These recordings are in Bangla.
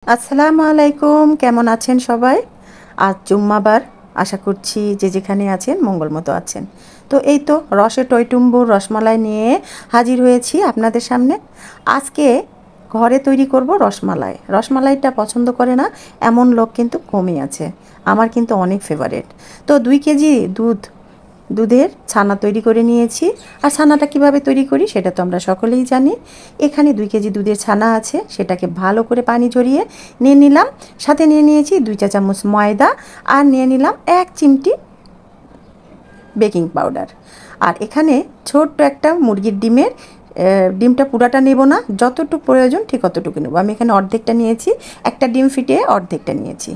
আসসালামু আলাইকুম, কেমন আছেন সবাই? আজ জুম্মাবার, আশা করছি যে যেখানে আছেন মঙ্গলমতো আছেন। তো এই তো রসে টইটুম্বুর রসমালাই নিয়ে হাজির হয়েছি আপনাদের সামনে। আজকে ঘরে তৈরি করব রসমালাই। রসমালাইটা পছন্দ করে না এমন লোক কিন্তু কমই আছে, আমার কিন্তু অনেক ফেভারেট। তো 2 কেজি দুধের ছানা তৈরি করে নিয়েছি। আর ছানাটা কিভাবে তৈরি করি সেটা তো আমরা সকলেই জানি। এখানে 2 কেজি দুধের ছানা আছে, সেটাকে ভালো করে পানি ঝরিয়ে নিয়ে নিলাম। সাথে নিয়ে নিয়েছি 2 চা চামচ ময়দা, আর নিয়ে নিলাম 1 চিমটি বেকিং পাউডার। আর এখানে ছোট্ট একটা মুরগির ডিমটা পুরাটা নেব না, যতটুকু প্রয়োজন ঠিক অতটুকু নেব। আমি এখানে অর্ধেকটা নিয়েছি, একটা ডিম ফিটিয়ে অর্ধেকটা নিয়েছি।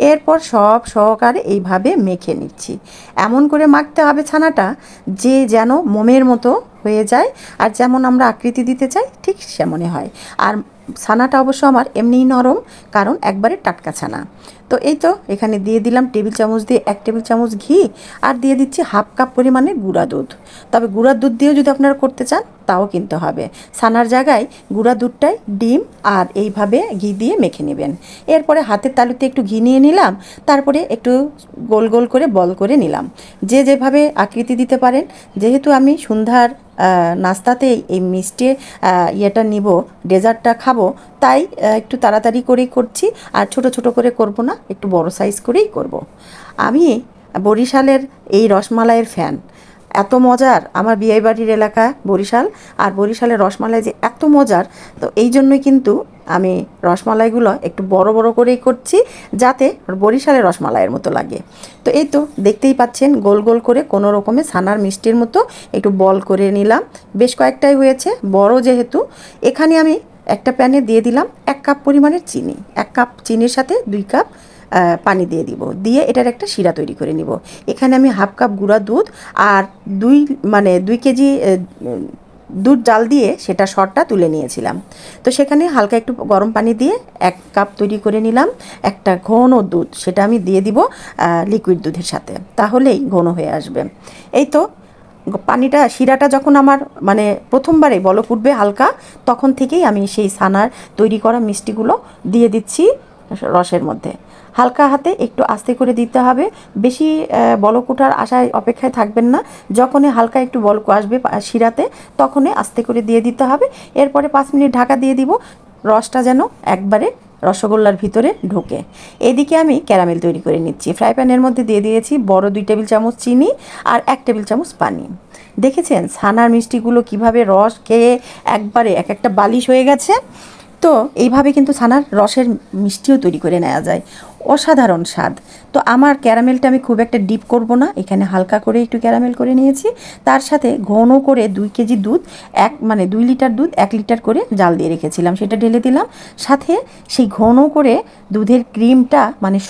এরপর সব সহকারে এইভাবে মেখে নিচ্ছি। এমন করে মাখতে হবে ছানাটা যে যেন মোমের মতো হয়ে যায়, আর যেমন আমরা আকৃতি দিতে চাই ঠিক সেমনই হয়। আর ছানাটা অবশ্য আমার এমনিই নরম, কারণ একবারে টাটকা ছানা। তো এই তো এখানে দিয়ে দিলাম টেবিল চামচ দিয়ে 1 টেবিল চামচ ঘি, আর দিয়ে দিচ্ছি হাফ কাপ পরিমাণে গুঁড়া দুধ। তবে গুঁড়া দুধ দিয়েও যদি আপনারা করতে চান তাও কিনতে হবে। ছানার জায়গায় গুঁড়া দুধটাই ডিম আর এইভাবে ঘি দিয়ে মেখে নেবেন। এরপরে হাতের তালুতে একটু ঘি নিয়ে নিলাম, তারপরে একটু গোল গোল করে বল করে নিলাম। যে যেভাবে আকৃতি দিতে পারেন। যেহেতু আমি সন্ধ্যার নাস্তাতেই এই মিষ্টি ইয়েটা নিব, ডেজার্টটা খাবো, তাই একটু তাড়াতাড়ি করেই করছি। আর ছোট ছোট করে করব না, একটু বড় সাইজ করেই করব। আমি বরিশালের এই রসমালাইয়ের ফ্যান। এত মজার, আমার বিয়ে বাড়ির এলাকা বরিশাল, আর বরিশালের রসমালাই যে এত মজার, তো এই জন্যই কিন্তু আমি রসমালাইগুলো একটু বড় বড় করেই করছি, যাতে বরিশালের রসমালাইয়ের মতো লাগে। তো এই তো দেখতেই পাচ্ছেন গোল গোল করে কোনো রকমে ছানার মিষ্টির মতো একটু বল করে নিলাম। বেশ কয়েকটাই হয়েছে, বড় যেহেতু। এখানে আমি একটা প্যানে দিয়ে দিলাম 1 কাপ পরিমাণের চিনি। 1 কাপ চিনির সাথে 2 কাপ পানি দিয়ে দিব, দিয়ে এটার একটা শিরা তৈরি করে নিব। এখানে আমি হাফ কাপ গুঁড়া দুধ আর 2 কেজি দুধ জাল দিয়ে সেটা সরটা তুলে নিয়েছিলাম। তো সেখানে হালকা একটু গরম পানি দিয়ে 1 কাপ তৈরি করে নিলাম। একটা ঘন দুধ, সেটা আমি দিয়ে দিব লিকুইড দুধের সাথে, তাহলেই ঘন হয়ে আসবে। এই তো পানিটা শিরাটা যখন আমার প্রথমবারে বলক উঠবে হালকা, তখন থেকেই আমি সেই ছানার তৈরি করা মিষ্টিগুলো দিয়ে দিচ্ছি রসের মধ্যে। হালকা হাতে একটু আস্তে করে দিতে হবে, বেশি বলক ওঠার আশায় অপেক্ষায় থাকবেন না। যখনই হালকা একটু বলক আসবে শিরাতে, তখনই আস্তে করে দিয়ে দিতে হবে। এরপরে 5 মিনিট ঢাকা দিয়ে দিব, রসটা যেন একবারে রসগোল্লার ভিতরে ঢোকে। এদিকে আমি ক্যারামেল তৈরি করে নিচ্ছি। ফ্রাই প্যানের মধ্যে দিয়ে দিয়েছি বড় 2 টেবিল চামচ চিনি আর 1 টেবিল চামচ পানি। দেখেছেন ছানার মিষ্টিগুলো কিভাবে রস খেয়ে একবারে এক একটা বালিশ হয়ে গেছে। তো এইভাবে কিন্তু ছানার রসের মিষ্টিও তৈরি করে নেওয়া যায়, অসাধারণ স্বাদ। তো আমার ক্যারামেলটা আমি খুব একটা ডিপ করব না, এখানে হালকা করে একটু ক্যারামেল করে নিয়েছি। তার সাথে ঘন করে 2 কেজি দুধ 2 লিটার দুধ 1 লিটার করে জাল দিয়ে রেখেছিলাম, সেটা ঢেলে দিলাম। সাথে সেই ঘন করে দুধের ক্রিমটা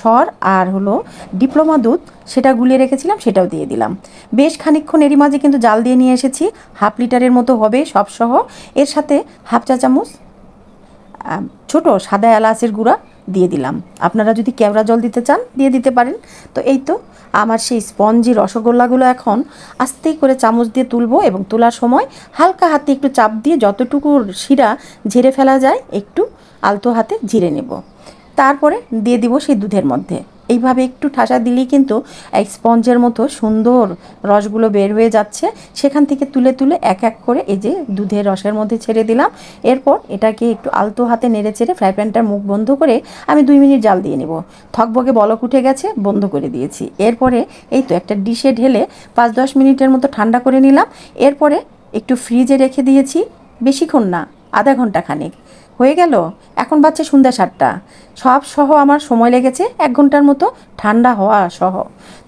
সর আর হলো ডিপ্লোমা দুধ, সেটা গুলিয়ে রেখেছিলাম, সেটাও দিয়ে দিলাম। বেশ খানিকক্ষণ এরই মাঝে কিন্তু জাল দিয়ে নিয়ে এসেছি, হাফ লিটারের মতো হবে সব সহ। এর সাথে হাফ চা চামচ ছোট সাদা এলাচের গুঁড়া দিয়ে দিলাম। আপনারা যদি কেওড়া জল দিতে চান দিয়ে দিতে পারেন। তো এই তো আমার সেই স্পঞ্জি রসগোল্লাগুলো এখন আস্তে করে চামচ দিয়ে তুলবো, এবং তোলার সময় হালকা হাতে একটু চাপ দিয়ে যতটুকু শিরা ঝেড়ে ফেলা যায় একটু আলতো হাতে ঝিরে নেব। তারপরে দিয়ে দিব সেই দুধের মধ্যে। এইভাবে একটু ঠাসা দিলেই কিন্তু এক স্পঞ্জের মতো সুন্দর রসগুলো বের হয়ে যাচ্ছে। সেখান থেকে তুলে তুলে এক এক করে এই যে দুধের রসের মধ্যে ছেড়ে দিলাম। এরপর এটাকে একটু আলতো হাতে নেড়ে চেড়ে ফ্রাই প্যানটার মুখ বন্ধ করে আমি 2 মিনিট জাল দিয়ে নেব। থকবকে বলক উঠে গেছে, বন্ধ করে দিয়েছি। এরপরে এই তো একটা ডিশে ঢেলে 5-10 মিনিটের মতো ঠান্ডা করে নিলাম। এরপরে একটু ফ্রিজে রেখে দিয়েছি, বেশিক্ষণ না, আধা ঘন্টা খানেক হয়ে গেল। এখন বাজছে সন্ধ্যা 7টা, সব সহ আমার সময় লেগেছে 1 ঘন্টার মতো ঠান্ডা হওয়া সহ।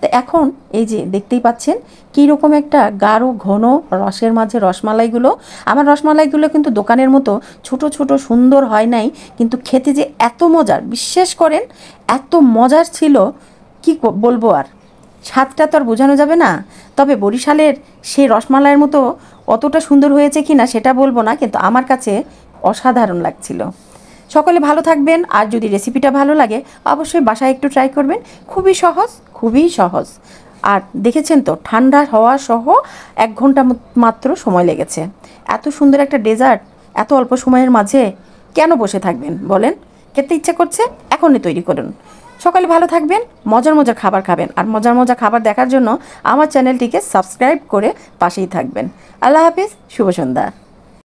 তো এখন এই যে দেখতেই পাচ্ছেন কীরকম একটা গাঢ় ঘন রসের মাঝে রসমালাইগুলো। আমার রসমালাইগুলো কিন্তু দোকানের মতো ছোট ছোট সুন্দর হয় নাই, কিন্তু খেতে যে এত মজার, বিশ্বাস করেন এত মজার ছিল কি বলবো। আর স্বাদটা তো আর বোঝানো যাবে না। তবে বরিশালের সেই রসমালাইয়ের মতো অতটা সুন্দর হয়েছে কি না সেটা বলবো না, কিন্তু আমার কাছে অসাধারণ লাগছিল। সকলে ভালো থাকবেন, আর যদি রেসিপিটা ভালো লাগে অবশ্যই বাসায় একটু ট্রাই করবেন। খুবই সহজ, খুবই সহজ। আর দেখেছেন তো ঠান্ডা হওয়া সহ 1 ঘন্টা মাত্র সময় লেগেছে। এত সুন্দর একটা ডেজার্ট এত অল্প সময়ের মাঝে কেন বসে থাকবেন বলেন? খেতে ইচ্ছা করছে, এখনই তৈরি করুন। সকালে ভালো থাকবেন, মজার মজার খাবার খাবেন, আর মজার মজার খাবার দেখার জন্য আমার চ্যানেলটিকে সাবস্ক্রাইব করে পাশেই থাকবেন। আল্লাহ হাফিজ, শুভ সন্ধ্যা।